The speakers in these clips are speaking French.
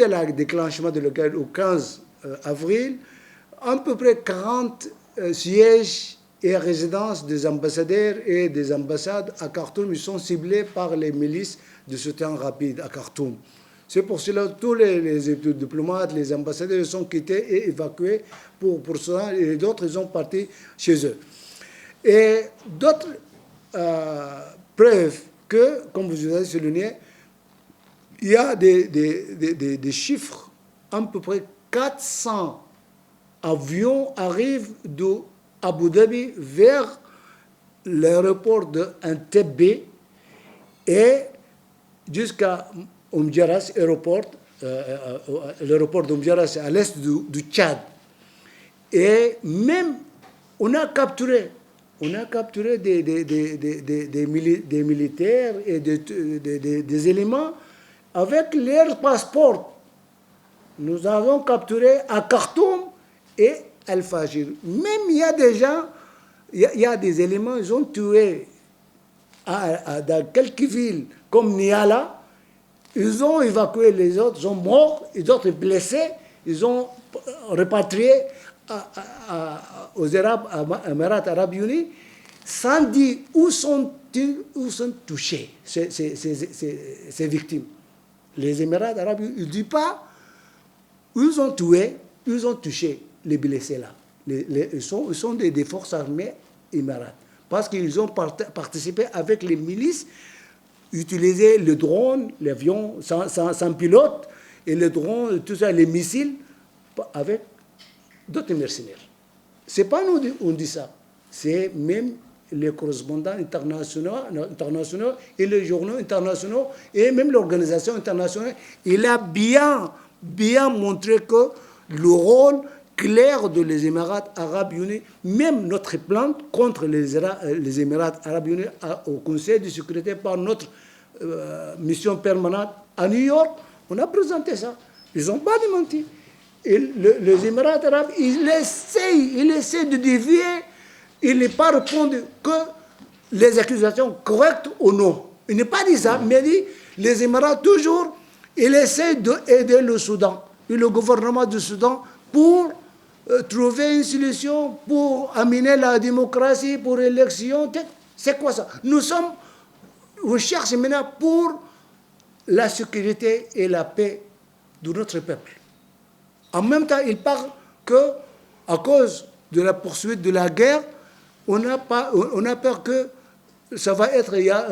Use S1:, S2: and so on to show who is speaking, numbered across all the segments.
S1: de la déclenchement de la guerre au 15 avril, à peu près 40 sièges et résidences des ambassadeurs et des ambassades à Khartoum, ils sont ciblés par les milices de soutien rapide à Khartoum. C'est pour cela que tous les diplomates, les ambassadeurs sont quittés et évacués pour cela, et d'autres ils sont partis chez eux. Et d'autres preuves que, comme vous avez souligné, il y a des chiffres, à peu près 400 avions arrivent d'Abu Dhabi vers l'aéroport d'Entebbe et jusqu'à Umdjaras aéroport, l'aéroport d'Umdjaras à l'est du Tchad. Et même, on a capturé des militaires et des éléments avec leurs passeports. Nous avons capturé à Khartoum et Al-Fashir. Même il y a des gens, il y a des éléments, ils ont tué dans quelques villes comme Niala. Ils ont évacué les autres, ils sont morts, les autres blessés, ils ont repatrié aux Émirats arabes unis sans dire où sont touchés ces victimes. Les Émirats arabes unis ne disent pas où ils ont tué, où ils ont touché les blessés là. Ils sont des forces armées émirates parce qu'ils ont participé avec les milices, utilisé le drone, l'avion sans pilote, et le drone, tout ça, les missiles, avec d'autres mercenaires. Ce n'est pas nous on dit ça, c'est même les correspondants internationaux et les journaux internationaux et même l'organisation internationale. Il a bien montré que le rôle clair des Émirats arabes unis, même notre plainte contre les Émirats arabes unis au Conseil de sécurité par notre mission permanente à New York, on a présenté ça. Ils n'ont pas démenti. Et les Émirats arabes, ils essaient de dévier, il n'est pas répondu que les accusations correctes ou non. Il n'est pas dit ça, mais il dit les Émirats toujours, ils essaient d'aider le Soudan et le gouvernement du Soudan pour trouver une solution, pour amener la démocratie, pour l'élection. C'est quoi ça? On cherche maintenant pour la sécurité et la paix de notre peuple. En même temps, il parle qu'à cause de la poursuite de la guerre, on a peur que ça va être, il y a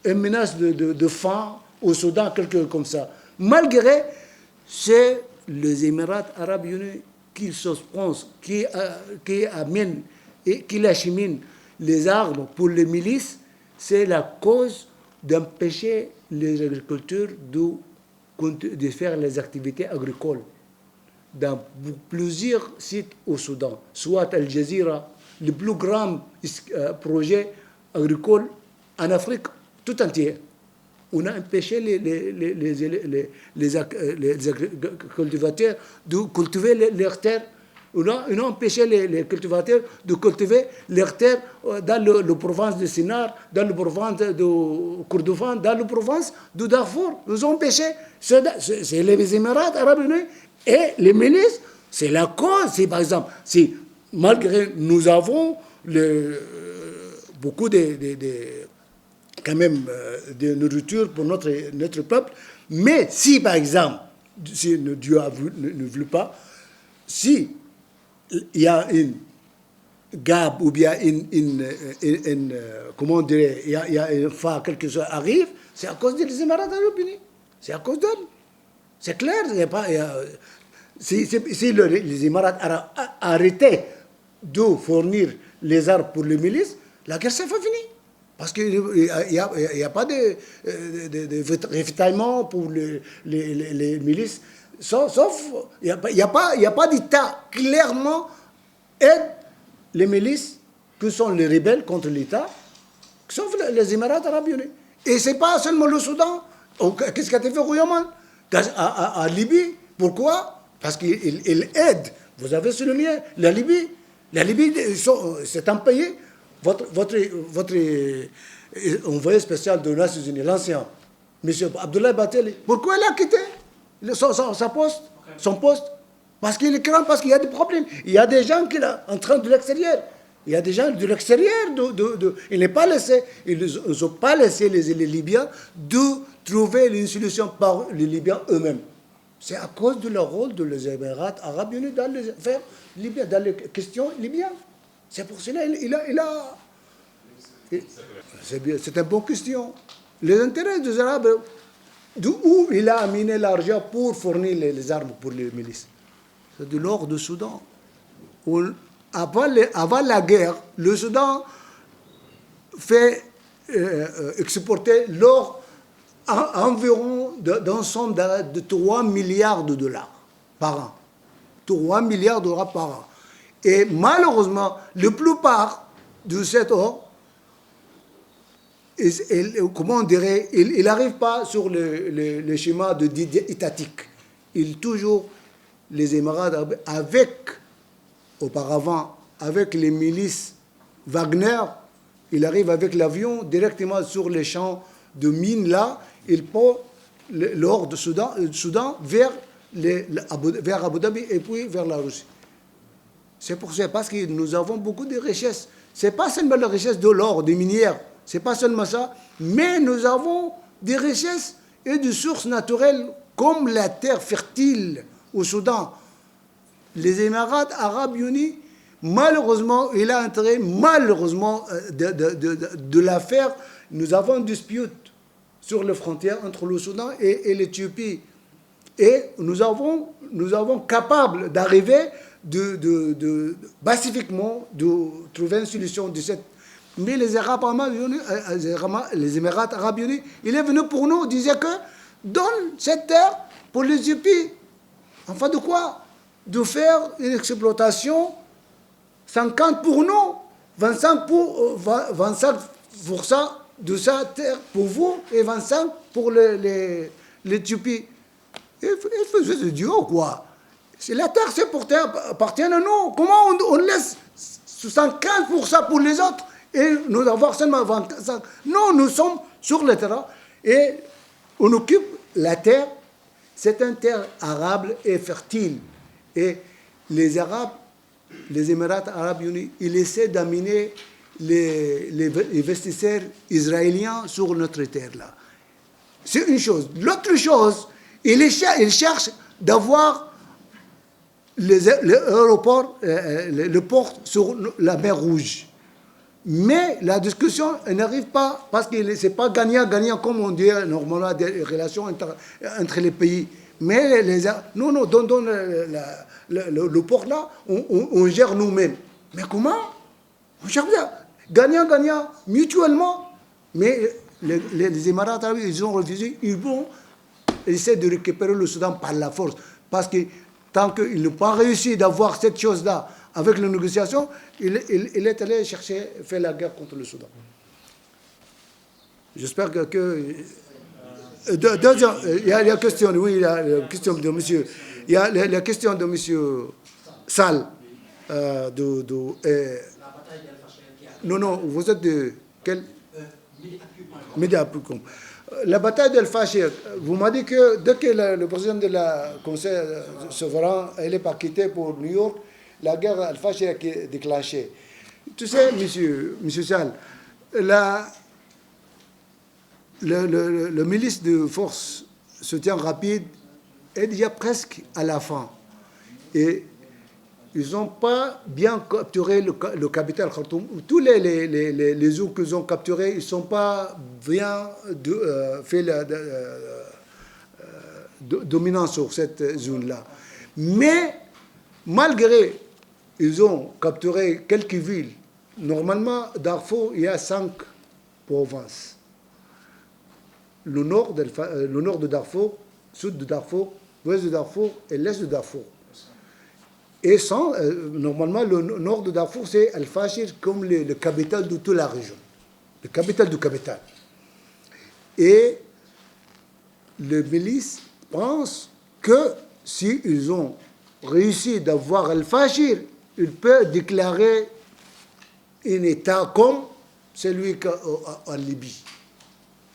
S1: une menace de faim au Soudan, quelque chose comme ça. Malgré, c'est les Émirats arabes unis qui pensent, qui amènent et qui acheminent les armes pour les milices, c'est la cause d'empêcher les agriculteurs de faire les activités agricoles dans plusieurs sites au Soudan, soit Al Jazeera, le plus grand projet agricole en Afrique tout entière. On a empêché les cultivateurs de cultiver leurs terres. On a empêché les cultivateurs de cultiver leurs terres dans la province de Sinar, dans la province de Kordofan, dans la province de Darfour. Nous ont empêché. C'est les Émirats arabes unis et les milices. C'est la cause. Si, par exemple, si malgré nous avons beaucoup quand même de nourriture pour notre peuple, mais si, par exemple, si Dieu ne veut pas, si il y a une gap ou bien comment dirais, il y a une fois quelque chose arrive, c'est à cause des Émirats arabes unis. C'est à cause d'eux. C'est clair. Si les Émirats arabes arrêtaient de fournir les armes pour les milices, la guerre s'est finie. Parce qu'il n'y a pas de ravitaillement pour les milices. Sauf, il n'y a pas d'État clairement aide les milices que sont les rebelles contre l'État, sauf les Émirats arabes unis. Et ce n'est pas seulement le Soudan. Qu'est-ce qu'a fait Royaman à Libye? Pourquoi? Parce qu'il aide. Vous avez souligné la Libye. La Libye, c'est un pays. Votre envoyé spécial de Nations Unies, l'ancien, M. Abdoulaye Bateli. Pourquoi il a quitté son poste? Parce qu'il craint, parce qu'il y a des problèmes. Il y a des gens qui sont en train de l'extérieur. Il y a des gens de l'extérieur. Ils n'ont pas laissé les Libyens de trouver une solution par les Libyens eux-mêmes. C'est à cause de leur rôle des Émirats arabes unis dans les affaires libyennes, dans les questions libyennes. C'est pour cela c'est une bonne question. Les intérêts des Arabes, d'où il a amené l'argent pour fournir les armes pour les milices? C'est de l'or du Soudan. Avant la guerre, le Soudan fait exporter l'or environ d'un somme de 3 milliards de dollars par an. 3 milliards de dollars par an. Et malheureusement, la plupart de cet or, comment on dirait, il n'arrive pas sur le schéma étatique. Toujours les Émirats arabes, auparavant, avec les milices Wagner, il arrive avec l'avion directement sur les champs de mines là, il prend l'or du Soudan vers Abu Dhabi et puis vers la Russie. C'est pour ça, parce que nous avons beaucoup de richesses. Ce n'est pas seulement la richesse de l'or, des minières, ce n'est pas seulement ça, mais nous avons des richesses et des sources naturelles comme la terre fertile au Soudan. Les Émirats arabes unis, malheureusement, il a intérêt, malheureusement, de la faire. Nous avons une dispute sur les frontières entre le Soudan et l'Éthiopie. Et nous avons capable d'arriver pacifiquement de trouver une solution de cette. Mais les Émirats arabes unis, il est venu pour nous, disait que donne cette terre pour l'Éthiopie. Enfin de quoi? De faire une exploitation 50 pour nous, 25% de sa terre pour vous et 25 pour l'Éthiopie. Il faisait du Dieu, quoi. La terre, appartient à nous. Comment on laisse 75% pour les autres et nous avons seulement 25%? Non, nous sommes sur le terrain et on occupe la terre. C'est une terre arable et fertile. Et les Arabes, les Émirats arabes unis, ils essaient d'amener les investisseurs israéliens sur notre terre-là. C'est une chose. L'autre chose, ils cherchent d'avoir l'aéroport, le port sur la mer Rouge. Mais la discussion n'arrive pas parce que ce n'est pas gagnant-gagnant comme on dit normalement des relations entre les pays. Mais non, donne le port là, on gère nous-mêmes. Mais comment? On gère bien. Gagnant, mutuellement. Mais les Émirats arabes, ils ont refusé. Ils vont essayer de récupérer le Soudan par la force. Parce que tant qu'ils n'ont pas réussi d'avoir cette chose-là avec les négociations, il est allé faire la guerre contre le Soudan. J'espère que il y a la question, oui, il y a la question de monsieur. Il y a la question de monsieur Sall. Non, vous êtes de quel Média.com. La bataille d'El-Fashir, vous m'avez dit que dès que le président de la Conseil souverain est pas quitté pour New York, la guerre Al-Fashir est déclenchée. Tu sais, monsieur Sall, le milice de force soutien rapide est déjà presque à la fin. Et ils n'ont pas bien capturé le capital Khartoum. Tous les zones qu'ils ont capturés, ils ne sont pas bien fait la dominance sur cette zone-là. Mais malgré ils ont capturé quelques villes, normalement, Darfour, il y a 5 provinces. Le nord de Darfour, sud de Darfour, ouest de Darfour et l'est de Darfour. Et normalement, le nord de Darfour, c'est Al-Fashir comme le capital de toute la région. Le capital du capital. Et les milices pensent que s'ils ont réussi d'avoir Al-Fashir, ils peuvent déclarer un État comme c'est lui en Libye.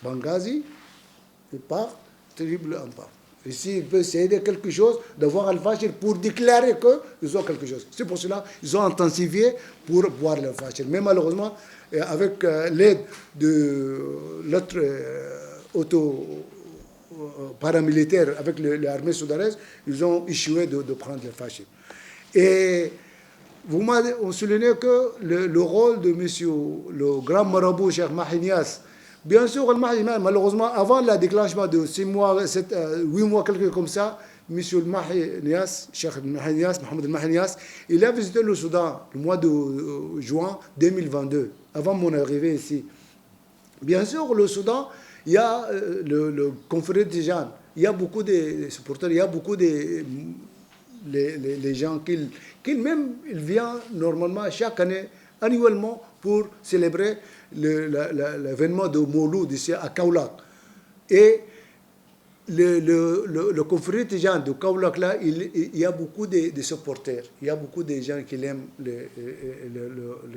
S1: Benghazi, il part, terrible en part. Ici, il peut essayer de quelque chose, d'avoir Al-Fashir pour déclarer qu'ils ont quelque chose. C'est pour cela qu'ils ont intensifié pour voir Al-Fashir. Mais malheureusement, avec l'aide de l'autre paramilitaire, avec l'armée soudanaise, ils ont échoué de prendre Al-Fashir. Et vous m'avez souligné que le rôle de monsieur, le grand marabout, Cheikh Mahi Niasse, bien sûr, malheureusement, avant le déclenchement de 6 mois, 8 mois, quelque chose comme ça, M. Mahi Niasse, Cheikh Mahi Niasse, Mohamed Mahi Niasse, il a visité le Soudan le mois de juin 2022, avant mon arrivée ici. Bien sûr, le Soudan, il y a le confrérie des gens, il y a beaucoup de supporters, il y a beaucoup de les gens qui même ils viennent normalement chaque année, annuellement, pour célébrer l'événement de Mouloud ici à Kaolack. Et le confrérie des gens de Kaolack là, il y a beaucoup de supporters, il y a beaucoup de gens qui aiment le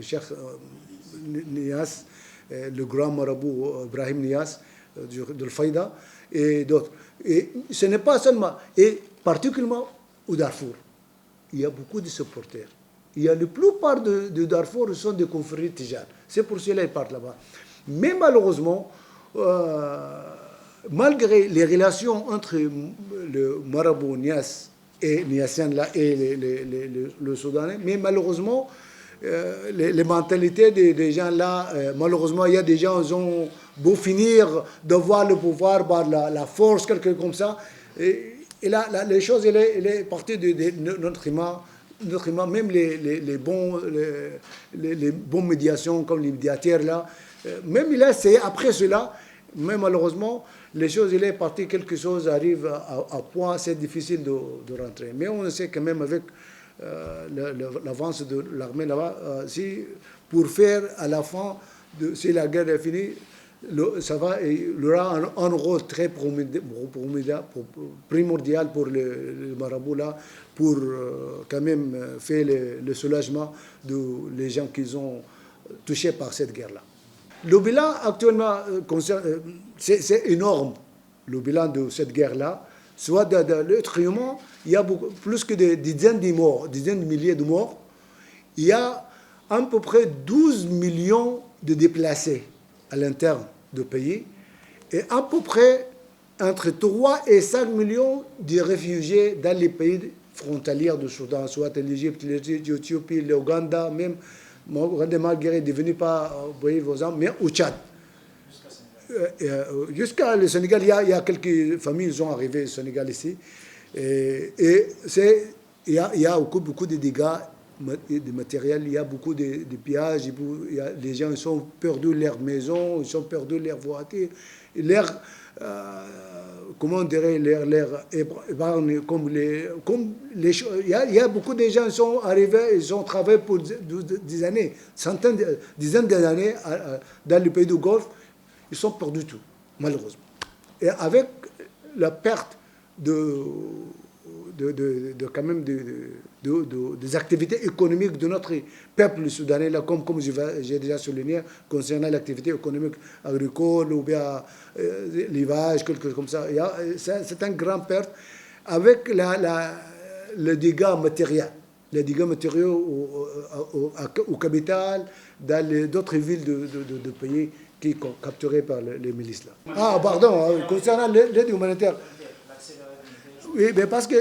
S1: Cheikh Niasse, le grand marabout Ibrahim Niasse de l'Faïda et d'autres. Et ce n'est pas seulement, et particulièrement au Darfour, il y a beaucoup de supporters. Il y a la plupart de Darfour sont des confréries tijanes. C'est pour cela qu'ils partent là-bas. Mais malheureusement, malgré les relations entre le marabout Niasse et Niassien là et le Soudanais, mais malheureusement, les mentalités des gens là, malheureusement, il y a des gens qui ont beau finir d'avoir le pouvoir par la force, quelque chose comme ça. Et là, les choses, elle est partie de notre humain, même les bons médiations, comme les médiateurs là, même il a essayé après cela, mais malheureusement, les choses, il est parti, quelque chose arrive à point, c'est difficile de rentrer. Mais on sait quand même avec l'avance de l'armée là-bas, si pour faire à la fin, si la guerre est finie, ça va, il y aura un rôle très primordial pour le marabout là, pour quand même faire le soulagement des gens qui sont touchés par cette guerre-là. Le bilan actuellement, c'est énorme, le bilan de cette guerre-là. Soit de l'être humain, il y a plus que des dizaines de morts, dizaines de milliers de morts. Il y a à peu près 12 millions de déplacés à l'interne du pays et à peu près entre 3 et 5 millions de réfugiés dans les pays frontaliers du Soudan, soit l'Égypte, l'Éthiopie, l'Ouganda, même malgré est devenu pas, vous voyez vos armes, mais au Tchad. Jusqu'à le Sénégal, il y a quelques familles qui sont arrivées au Sénégal ici. Et il y a beaucoup de dégâts de matériel, il y a beaucoup de pillages, les gens ils ont perdu leur maison, ils ont perdu leur voiture, comment dirais leur épargne, il y a beaucoup de gens qui sont arrivés, ils ont travaillé pour des années, dizaines d'années dans le pays du Golfe, ils sont perdus tout, malheureusement. Et avec la perte quand même des activités économiques de notre peuple soudanais, là, comme j'ai déjà souligné, concernant l'activité économique agricole ou bien l'élevage, quelque chose comme ça. C'est une grande perte avec le dégât matériel. Les dégâts matériaux au capital, dans d'autres villes de pays qui sont capturées par les milices. Là. Ah, pardon, concernant l'aide humanitaire. Oui, mais parce que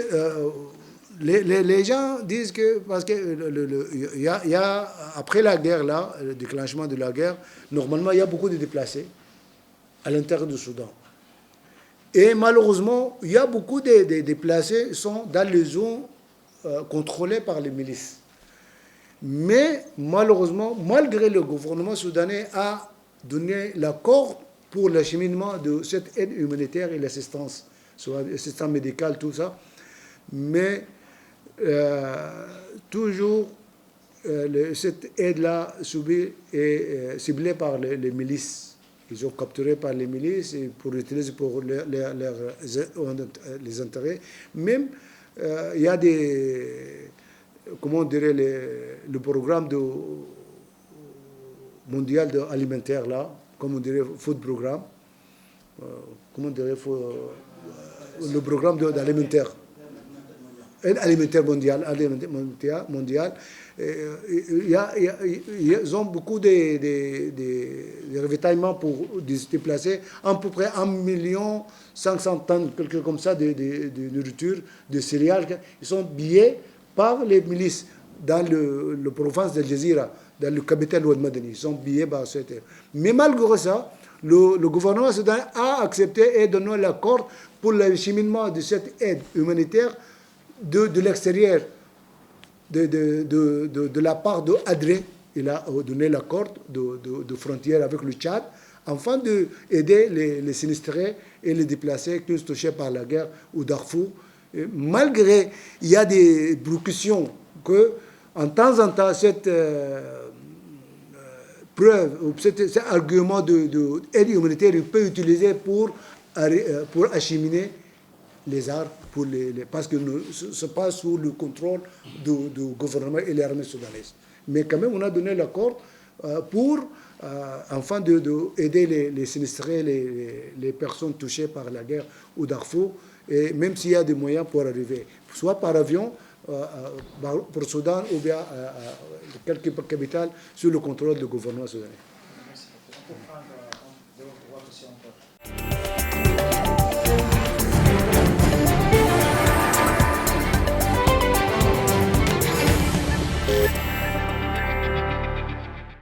S1: les gens disent que, parce que y a, après la guerre, là, le déclenchement de la guerre, normalement, il y a beaucoup de déplacés à l'intérieur du Soudan. Et malheureusement, il y a beaucoup de déplacés qui sont dans les zones contrôlées par les milices. Mais malheureusement, malgré le gouvernement soudanais a donné l'accord pour l'acheminement de cette aide humanitaire et l'assistance, soit l'assistance médicale, tout ça, mais toujours cette aide-là est ciblée par les milices. Ils sont capturés par les milices et pour l'utiliser pour les intérêts. Même, il y a comment on dirait, le programme mondial alimentaire, là, comme on dirait, food programme, comment on dirait, le programme d'alimentaire. Alimentaire mondial, ils ont beaucoup de ravitaillements pour se déplacer, à peu près 1,5 million quelque chose comme ça, de nourriture, de céréales. Ils sont payés par les milices dans la province de Jazeera, dans le capital Ouad Madani. Ils sont payés par cette. Mais malgré ça, le gouvernement soudanais a accepté et donné l'accord pour l'acheminement de cette aide humanitaire de l'extérieur, de la part de Adré. Il a donné l'accord de frontière avec le Tchad, afin d'aider les sinistrés et les déplacés qui sont touchés par la guerre au Darfour. Et malgré, il y a des précautions que, en temps, cette preuve, cet argument d'aide humanitaire, il peut utiliser pour acheminer les armes, parce que ce n'est pas sous le contrôle du gouvernement et l'armée soudanaise. Mais quand même, on a donné l'accord pour, afin d'aider les sinistrés, les personnes touchées par la guerre au Darfour, et même s'il y a des moyens pour arriver, soit par avion, pour Soudan, ou bien quelques capitales sous le contrôle du gouvernement soudanais.